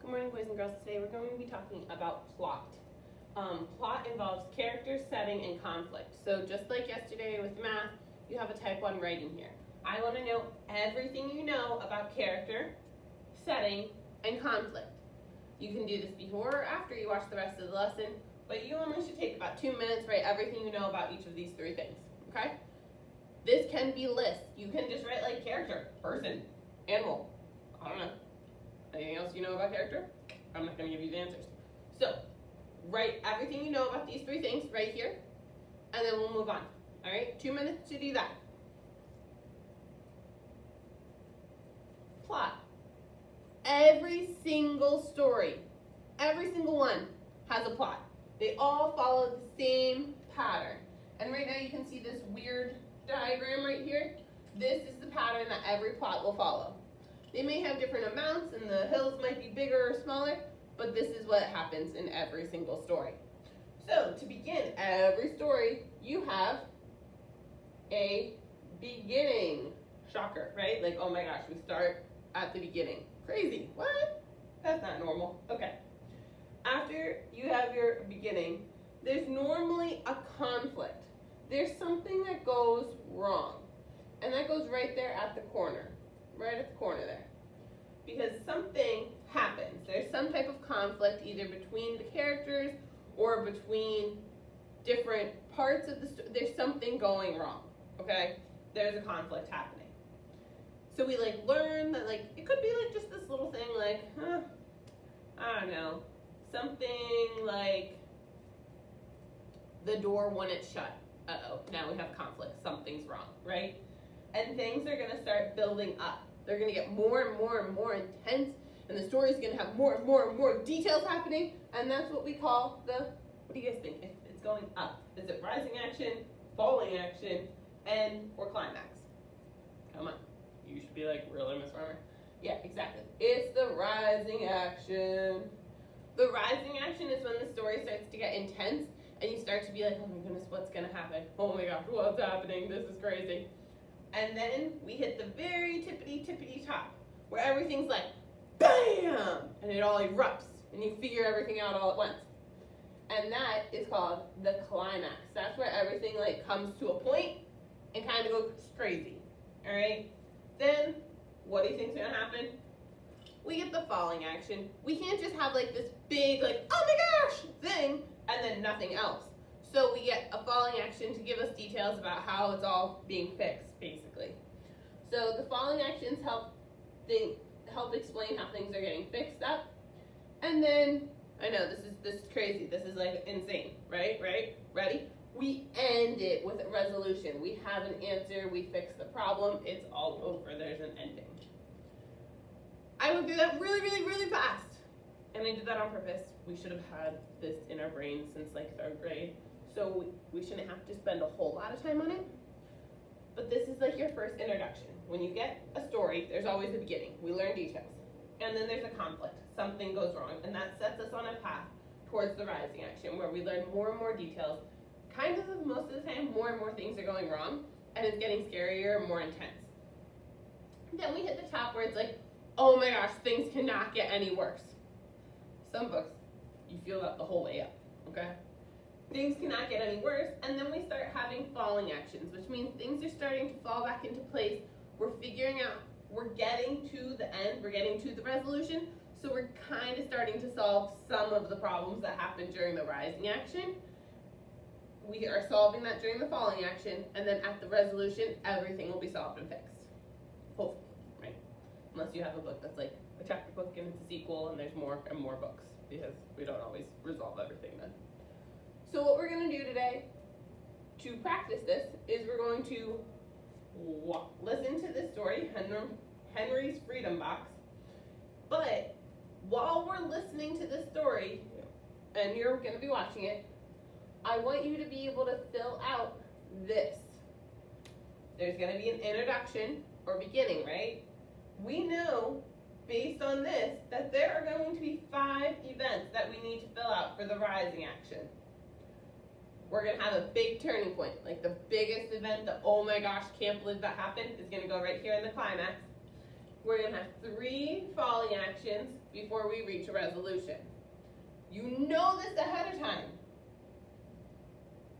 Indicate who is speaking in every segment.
Speaker 1: Good morning, boys and girls. Today we're going to be talking about plot. Plot involves character, setting, and conflict. So just like yesterday with math, you have a type 1 writing here. I want to know everything you know about character, setting, and conflict. You can do this before or after you watch the rest of the lesson, but you only should take about 2 minutes, write everything you know about each of these 3 things, okay? This can be lists. You can just write like character, person, animal, I don't know. Anything else you know about character? I'm not going to give you the answers. So, write everything you know about these 3 things right here, and then we'll move on. All right, 2 minutes to do that. Plot. Every single story, every single one has a plot. They all follow the same pattern. And right now you can see this weird diagram right here. This is the pattern that every plot will follow. They may have different amounts and the hills might be bigger or smaller, but this is what happens in every single story. So to begin every story, you have a beginning. Shocker, right? Like, oh my gosh, we start at the beginning. Crazy, what? That's not normal. Okay. After you have your beginning, there's normally a conflict. There's something that goes wrong. And that goes right there at the corner. Right at the corner there. Because something happens. There's some type of conflict either between the characters or between different parts of the story. There's something going wrong, okay? There's a conflict happening. So we learn that it could be just this little thing I don't know, something like the door when it's shut. Uh-oh, now we have conflict. Something's wrong, right? And things are going to start building up. They're going to get more and more and more intense, and the story is going to have more and more and more details happening, and that's what we call what do you guys think? If it's going up, is it rising action, falling action, or climax? Come on. You should be really, Miss Farmer? Yeah, exactly. It's the rising action. The rising action is when the story starts to get intense, and you start to be like, oh my goodness, what's going to happen? Oh my gosh, what's happening? This is crazy. And then we hit the very tippity top, where everything's like, BAM! And it all erupts, and you figure everything out all at once. And that is called the climax. That's where everything comes to a point and kind of goes crazy, all right? Then, what do you think's gonna happen? We get the falling action. We can't just have this big, oh my gosh, thing, and then nothing else. So we get a falling action to give us details about how it's all being fixed, basically. So the falling actions help explain how things are getting fixed up. And then, I know, this is crazy. This is insane, right? Ready? We end it with a resolution. We have an answer, we fix the problem, it's all over, there's an ending. I went through that really, really, really fast. And I did that on purpose. We should have had this in our brains since 3rd grade. So we shouldn't have to spend a whole lot of time on it. But this is your first introduction. When you get a story, there's always a beginning. We learn details. And then there's a conflict. Something goes wrong. And that sets us on a path towards the rising action where we learn more and more details. Kind of most of the time, more and more things are going wrong. And it's getting scarier and more intense. Then we hit the top where it's oh my gosh, things cannot get any worse. Some books, you feel that the whole way up, okay? Things cannot get any worse, and then we start having falling actions, which means things are starting to fall back into place. We're figuring out, we're getting to the end, we're getting to the resolution, so we're kind of starting to solve some of the problems that happened during the rising action. We are solving that during the falling action, and then at the resolution, everything will be solved and fixed. Hopefully, right? Unless you have a book that's a chapter book and it's a sequel, and there's more and more books, because we don't always resolve everything then. So what we're going to do today to practice this is we're going to listen to this story, Henry's Freedom Box. But while we're listening to this story, and you're going to be watching it, I want you to be able to fill out this. There's going to be an introduction or beginning, right? We know, based on this, that there are going to be 5 events that we need to fill out for the rising action. We're going to have a big turning point, the biggest event, the oh my gosh, can't believe that happened, is going to go right here in the climax. we're going to have 3 folly actions before we reach a resolution. You know this ahead of time.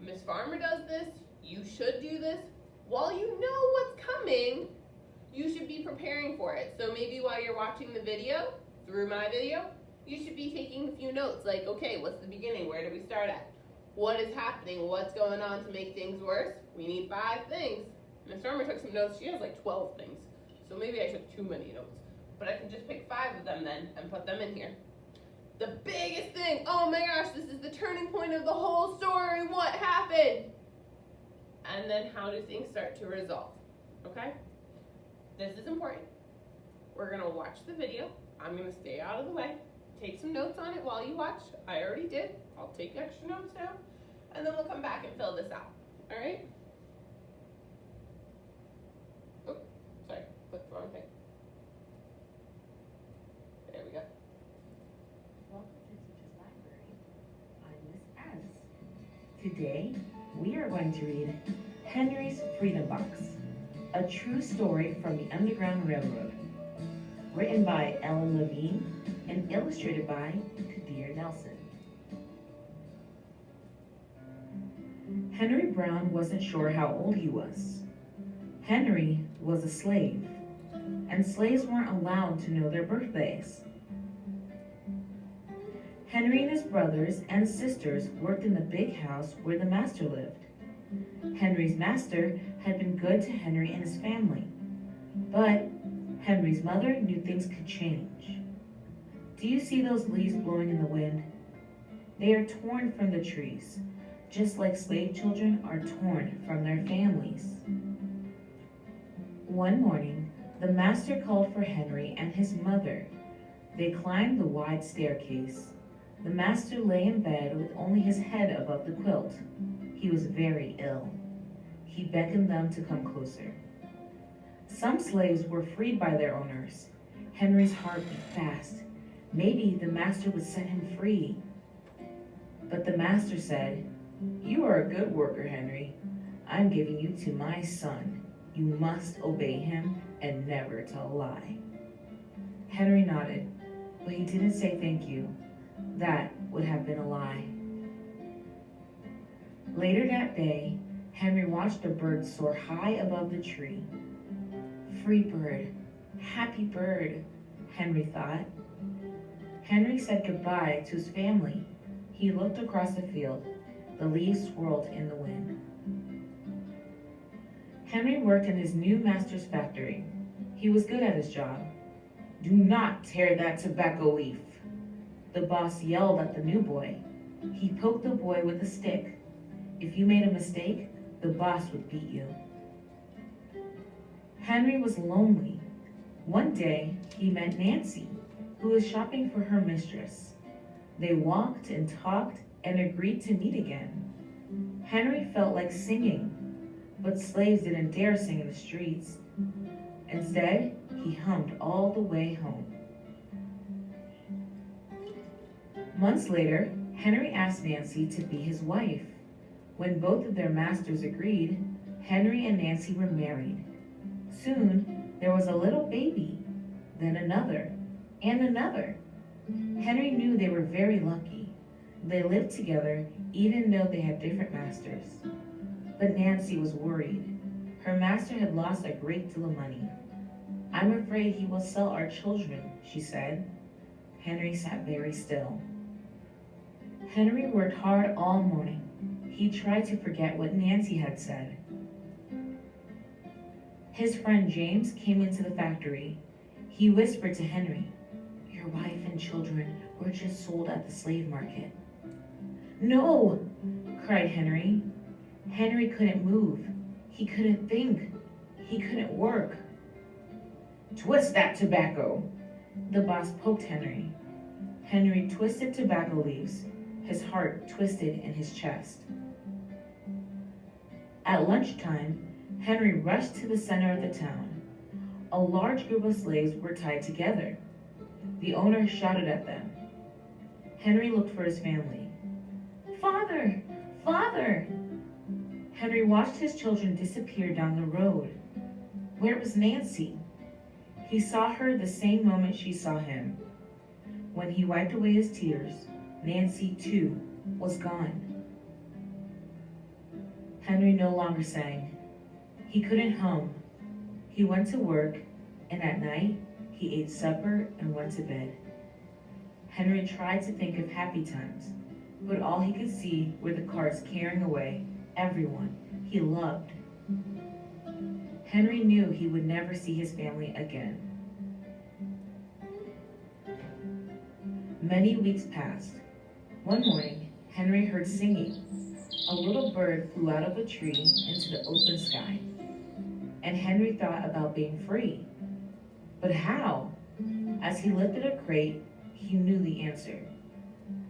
Speaker 1: Miss Farmer does this, you should do this. While you know what's coming, you should be preparing for it. So maybe while you're watching the video, through my video, you should be taking a few notes like, okay, what's the beginning? Where do we start at? What is happening? What's going on to make things worse? We need 5 things. Miss Farmer took some notes. She has like 12 things. So maybe I took too many notes. But I can just pick 5 of them then and put them in here. The biggest thing, oh my gosh, this is the turning point of the whole story. What happened? And then how do things start to resolve? Okay? This is important. We're going to watch the video. I'm going to stay out of the way. Take some notes on it while you watch. I already did. I'll take extra notes now. And then we'll come back and fill this out. All right? Oh, sorry. Clicked the wrong thing. There we go.
Speaker 2: Welcome to Teacher's Library. I'm Miss Az. Today, we are going to read Henry's Freedom Box, a true story from the Underground Railroad, written by Ellen Levine and illustrated by Kadir Nelson. Henry Brown wasn't sure how old he was. Henry was a slave, and slaves weren't allowed to know their birthdays. Henry and his brothers and sisters worked in the big house where the master lived. Henry's master had been good to Henry and his family, but Henry's mother knew things could change. Do you see those leaves blowing in the wind? They are torn from the trees, just like slave children are torn from their families. One morning, the master called for Henry and his mother. They climbed the wide staircase. The master lay in bed with only his head above the quilt. He was very ill. He beckoned them to come closer. Some slaves were freed by their owners. Henry's heart beat fast. Maybe the master would set him free. But the master said, "You are a good worker, Henry. I'm giving you to my son. You must obey him and never tell a lie." Henry nodded, but he didn't say thank you. That would have been a lie. Later that day, Henry watched a bird soar high above the tree. Free bird, happy bird, Henry thought. Henry said goodbye to his family. He looked across the field. The leaves swirled in the wind. Henry worked in his new master's factory. He was good at his job. "Do not tear that tobacco leaf," the boss yelled at the new boy. He poked the boy with a stick. If you made a mistake, the boss would beat you. Henry was lonely. One day, he met Nancy, who was shopping for her mistress. They walked and talked and agreed to meet again. Henry felt like singing, but slaves didn't dare sing in the streets. Instead, he hummed all the way home. Months later, Henry asked Nancy to be his wife. When both of their masters agreed, Henry and Nancy were married. Soon, there was a little baby, then another, and another. Henry knew they were very lucky. They lived together even though they had different masters. But Nancy was worried. Her master had lost a great deal of money. "I'm afraid he will sell our children," she said. Henry sat very still. Henry worked hard all morning. He tried to forget what Nancy had said. His friend James came into the factory. He whispered to Henry, "Your wife and children were just sold at the slave market." "No!" cried Henry. Henry couldn't move. He couldn't think. He couldn't work. "Twist that tobacco!" The boss poked Henry. Henry twisted tobacco leaves. His heart twisted in his chest. At lunchtime, Henry rushed to the center of the town. A large group of slaves were tied together. The owner shouted at them. Henry looked for his family. "Father! Father!" Henry watched his children disappear down the road. Where was Nancy? He saw her the same moment she saw him. When he wiped away his tears, Nancy, too, was gone. Henry no longer sang. He couldn't hum. He went to work, and at night, he ate supper and went to bed. Henry tried to think of happy times, but all he could see were the carts carrying away everyone he loved. Henry knew he would never see his family again. Many weeks passed. One morning, Henry heard singing. A little bird flew out of a tree into the open sky, and Henry thought about being free. But how? As he lifted a crate, he knew the answer.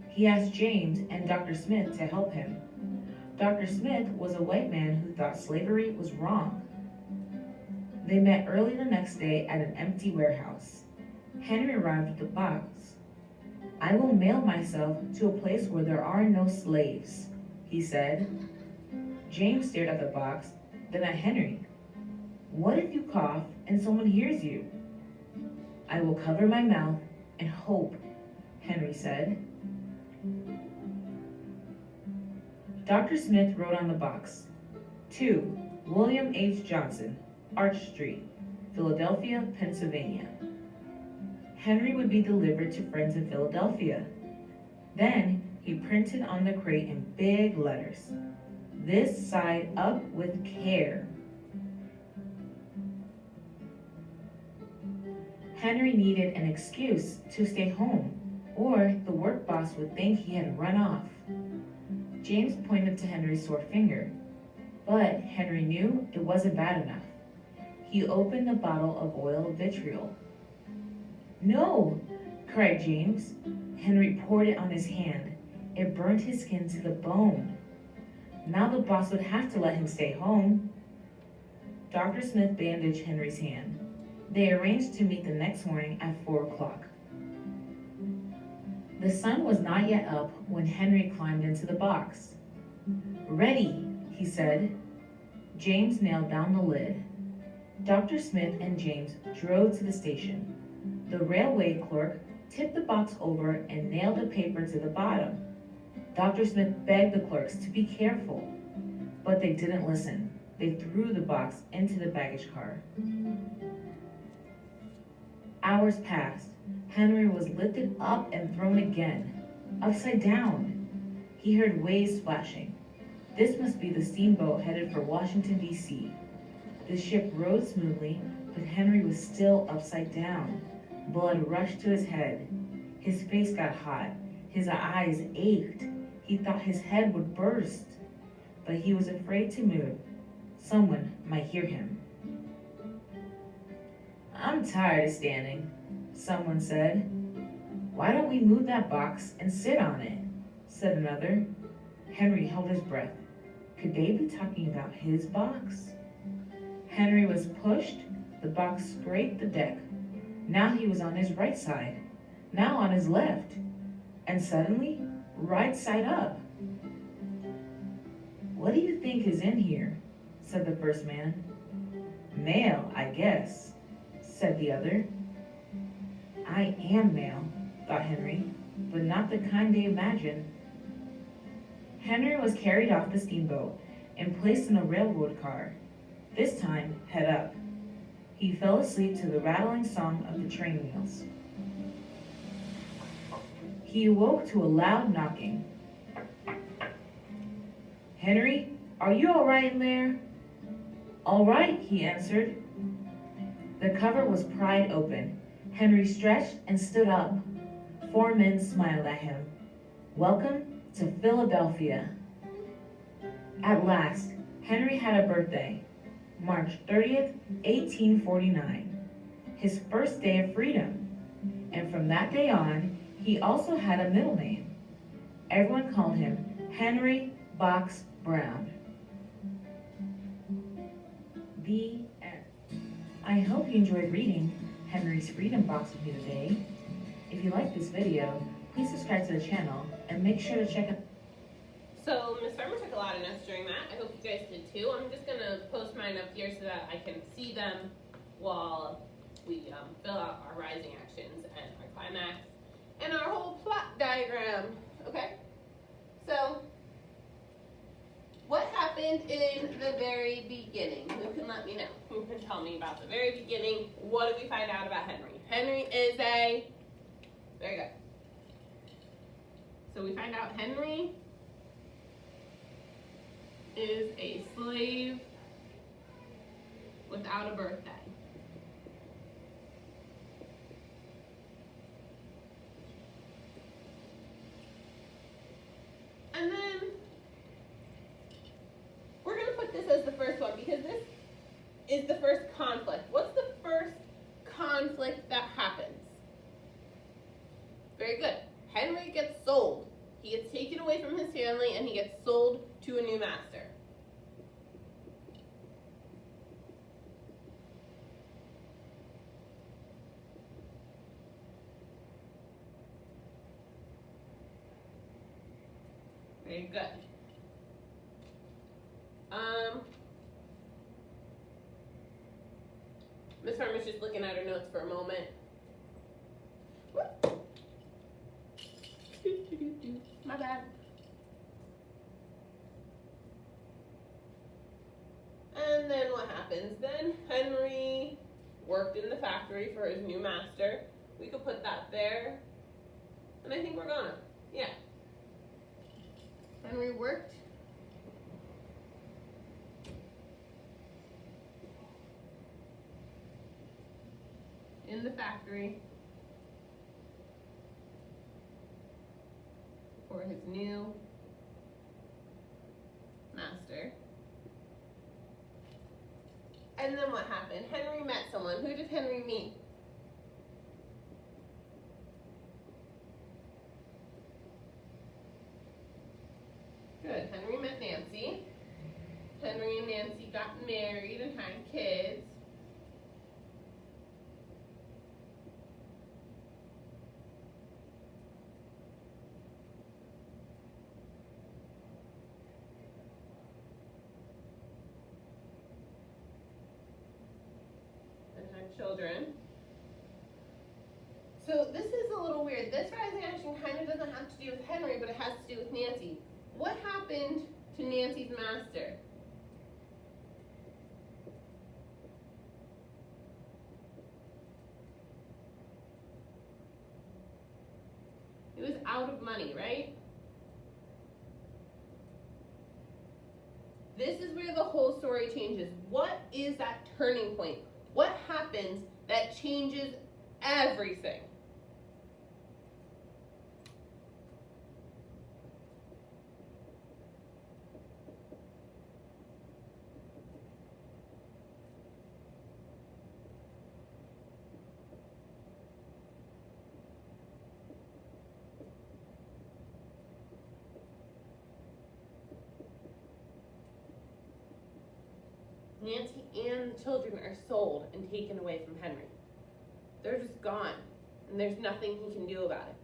Speaker 2: He asked James and Dr. Smith to help him. Dr. Smith was a white man who thought slavery was wrong. They met early the next day at an empty warehouse. Henry arrived with the box. "I will mail myself to a place where there are no slaves," he said. James stared at the box, then at Henry. "What if you cough and someone hears you?" "I will cover my mouth and hope," Henry said. Dr. Smith wrote on the box, "To William H. Johnson, Arch Street, Philadelphia, Pennsylvania." Henry would be delivered to friends in Philadelphia. Then he printed on the crate in big letters, "This side up with care." Henry needed an excuse to stay home, or the work boss would think he had run off. James pointed to Henry's sore finger, but Henry knew it wasn't bad enough. He opened a bottle of oil vitriol. "No!" cried James. Henry poured it on his hand. It burned his skin to the bone. Now the boss would have to let him stay home. Dr. Smith bandaged Henry's hand. They arranged to meet the next morning at 4 o'clock. The sun was not yet up when Henry climbed into the box. "Ready," he said. James nailed down the lid. Dr. Smith and James drove to the station. The railway clerk tipped the box over and nailed the paper to the bottom. Dr. Smith begged the clerks to be careful, but they didn't listen. They threw the box into the baggage car. Hours passed. Henry was lifted up and thrown again, upside down. He heard waves splashing. This must be the steamboat headed for Washington, D.C. The ship rode smoothly, but Henry was still upside down. Blood rushed to his head. His face got hot. His eyes ached. He thought his head would burst, but he was afraid to move. Someone might hear him. "I'm tired of standing," someone said. "Why don't we move that box and sit on it?" said another. Henry held his breath. Could they be talking about his box? Henry was pushed. The box scraped the deck. Now he was on his right side, now on his left, and suddenly, right side up. "What do you think is in here?" said the first man. "Mail, I guess," said the other. "I am mail," thought Henry, but not the kind they imagined. Henry was carried off the steamboat and placed in a railroad car, this time head up. He fell asleep to the rattling song of the train wheels. He awoke to a loud knocking. "Henry, are you all right in there?" "All right," he answered. The cover was pried open. Henry stretched and stood up. 4 men smiled at him. "Welcome to Philadelphia." At last, Henry had a birthday, March 30th, 1849, his first day of freedom. And from that day on, he also had a middle name. Everyone called him Henry Box Brown. The end. I hope you enjoyed reading Henry's Freedom Box with me today. If you liked this video, please subscribe to the channel and make sure to check out.
Speaker 1: So Miss Farmer took a lot of notes during that. I hope you guys did too. I'm just gonna post mine up here so that I can see them while we fill out our rising actions and our climax and our whole plot diagram, okay? So, what happened in the very beginning? Who can let me know? Who can tell me about the very beginning? What did we find out about Henry? Henry is very good. So we find out Henry is a slave without a birthday. And then we're going to put this as the first one because this is the first conflict. What's the first conflict that happens? Very good. Henry gets sold. He gets taken away from his family and he gets sold to a new master. Very good. Miss Farmer's just looking at her notes for a moment. My bad. And then what happens? Then Henry worked in the factory for his new master. We could put that there. And I think we're gonna. Yeah. Henry worked in the factory for his new master. And then what happened? Henry met someone. Who did Henry meet? Good. Henry met Nancy. Henry and Nancy got married and had kids. And had children. So this is a little weird. This rising action kind of doesn't have to do with Henry, but it has to do with Nancy. What happened to Nancy's master? He was out of money, right? This is where the whole story changes. What is that turning point? What happens that changes everything? Nancy and the children are sold and taken away from Henry. They're just gone, and there's nothing he can do about it.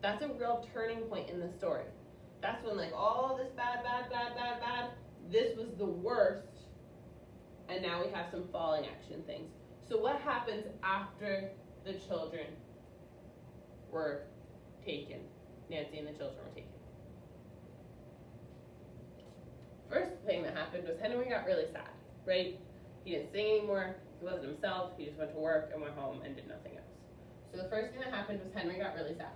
Speaker 1: That's a real turning point in the story. That's when like all this bad, this was the worst, and now we have some falling action things. So what happens after the children were taken? Nancy and the children were taken. First thing that happened was Henry got really sad, right? He didn't sing anymore, he wasn't himself, he just went to work and went home and did nothing else. So the first thing that happened was Henry got really sad.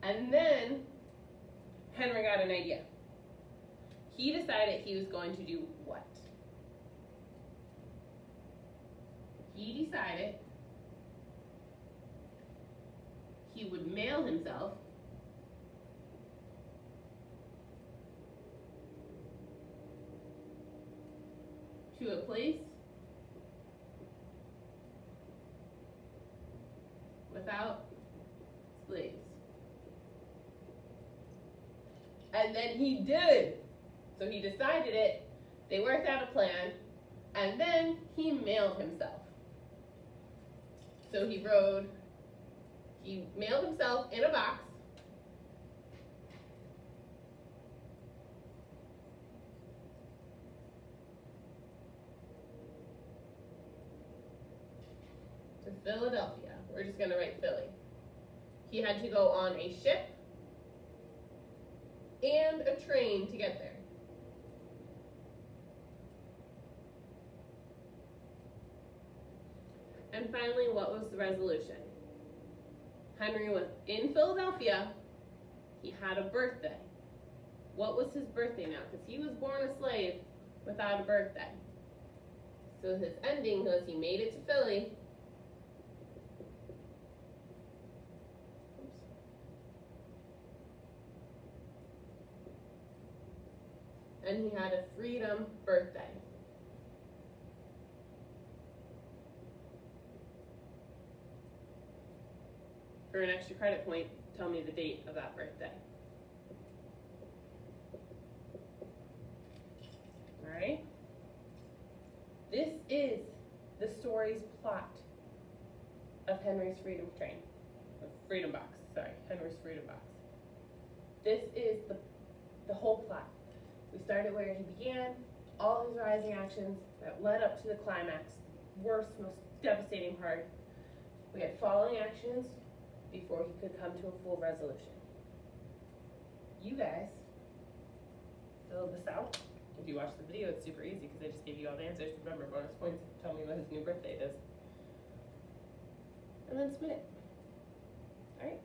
Speaker 1: And then Henry got an idea. He decided he was going to do what? He decided he would mail himself to a place without slaves. And then he did. So he decided it, they worked out a plan, and then he mailed himself. So he mailed himself in a box Philadelphia. We're just gonna write Philly. He had to go on a ship and a train to get there. And finally, what was the resolution? Henry was in Philadelphia. He had a birthday. What was his birthday now? Because he was born a slave without a birthday. So his ending was he made it to Philly. Oops. And he had a freedom birthday. For an extra credit point, tell me the date of that birthday. Alright? This is the story's plot of Henry's Freedom Train. Freedom Box, sorry, Henry's Freedom Box. This is the whole plot. We started where he began, all his rising actions that led up to the climax, worst, most devastating part. We had following actions before he could come to a full resolution. You guys filled this out. If you watch the video, it's super easy because I just gave you all the answers. Remember, bonus points if you tell me what his new birthday is. And then submit it. Alright?